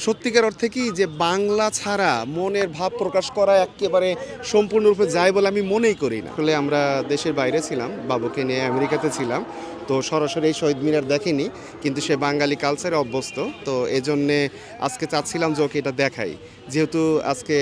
সত্যিকার অর্থে কি যে বাংলা ছাড়া মনের ভাব প্রকাশ করা একেবারে সম্পূর্ণরূপে যায় বলে আমি মনেই করি না। আসলে আমরা দেশের বাইরে ছিলাম, বাবুকে নিয়ে আমেরিকাতে ছিলাম, তো সরাসরি এই শহীদ মিনার দেখিনি, কিন্তু সে বাঙালি কালচারে অভ্যস্ত, তো এজন্যে আজকে চাচ্ছিলাম যে ওকে এটা দেখাই। যেহেতু আজকে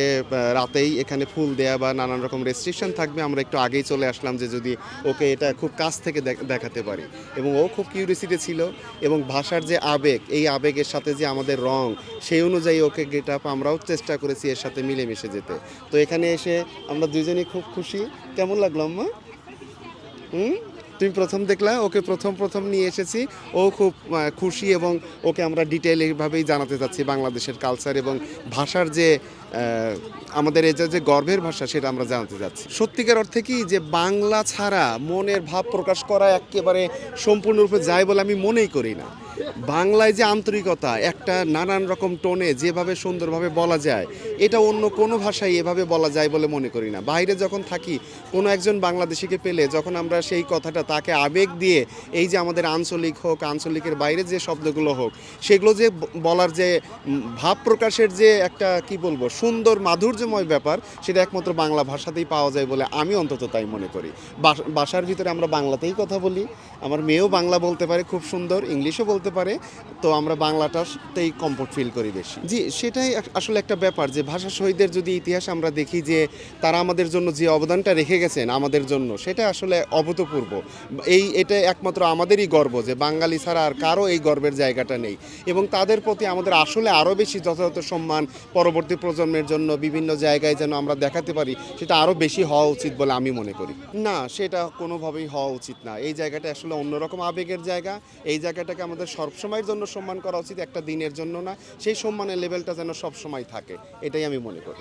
রাতেই এখানে ফুল দেয়া বা নানান রকম রেস্ট্রিকশন থাকবে, আমরা একটু আগেই চলে আসলাম যে যদি ওকে এটা খুব কাছ থেকে দেখাতে পারি। এবং ও খুব কিউরিয়াসিটি ছিল, এবং ভাষার যে আবেগ, এই আবেগের সাথে যে আমাদের রং, সেই অনুযায়ী ওকে গেট আপ আমরাও চেষ্টা করেছি এর সাথে মিলেমিশে যেতে। তো এখানে এসে আমরা দুজনেই খুব খুশি। কেমন লাগলো আম্মা? হুম, তুমি প্রথম দেখলা, ওকে প্রথম প্রথম নিয়ে এসেছি, ও খুব খুশি, এবং ওকে আমরা ডিটেইলভাবেই জানাতে চাচ্ছি বাংলাদেশের কালচার এবং ভাষার যে আমাদের এই যে গর্বের ভাষা, সেটা আমরা জানাতে চাচ্ছি। সত্যিকার অর্থে কি যে বাংলা ছাড়া মনের ভাব প্রকাশ করা একেবারে সম্পূর্ণরূপে যায় বলে আমি মনেই করি না। বাংলায় যে আন্তরিকতা, একটা নানান রকম টোনে যেভাবে সুন্দরভাবে বলা যায়, এটা অন্য কোনো ভাষায় এভাবে বলা যায় বলে মনে করি না। বাইরে যখন থাকি, কোনো একজন বাংলাদেশিকে পেলে যখন আমরা সেই কথাটা তাকে আবেগ দিয়ে, এই যে আমাদের আঞ্চলিক হোক, আঞ্চলিকের বাইরে যে শব্দগুলো হোক, সেগুলো যে বলার যে ভাব প্রকাশের যে একটা কি বলবো সুন্দর মাধুর্যময় ব্যাপার, সেটা একমাত্র বাংলা ভাষাতেই পাওয়া যায় বলে আমি অন্তত তাই মনে করি। বাসার ভিতরে আমরা বাংলাতেই কথা বলি, আমার মেয়েও বাংলা বলতে পারে খুব সুন্দর, ইংলিশও বলতে পারে, তো আমরা বাংলাটাতেই কমফোর্ট ফিল করি বেশি। জি, সেটাই আসলে একটা ব্যাপার যে ভাষা শহীদদের যদি ইতিহাস আমরা দেখি, যে তারা আমাদের জন্য যে অবদানটা রেখে গেছেন আমাদের জন্য, সেটা আসলে অভূতপূর্ব। এটা একমাত্র আমাদেরই গর্ব যে বাঙালি ছাড়া আর কারো এই গর্বের জায়গাটা নেই, এবং তাদের প্রতি আমাদের আসলে আরও বেশি যথাযথ সম্মান পরবর্তী প্রজন্মের জন্য বিভিন্ন জায়গায় যেন আমরা দেখাতে পারি, সেটা আরও বেশি হওয়া উচিত বলে আমি মনে করি। না, সেটা কোনোভাবেই হওয়া উচিত না। এই জায়গাটা আসলে অন্যরকম আবেগের জায়গা। এই জায়গাটাকে আমাদের সবসময়ের জন্য সম্মান করা উচিত, একটা দিনের জন্য না। সেই সম্মানের লেভেলটা যেন সবসময় থাকে, এটাই আমি মনে করি।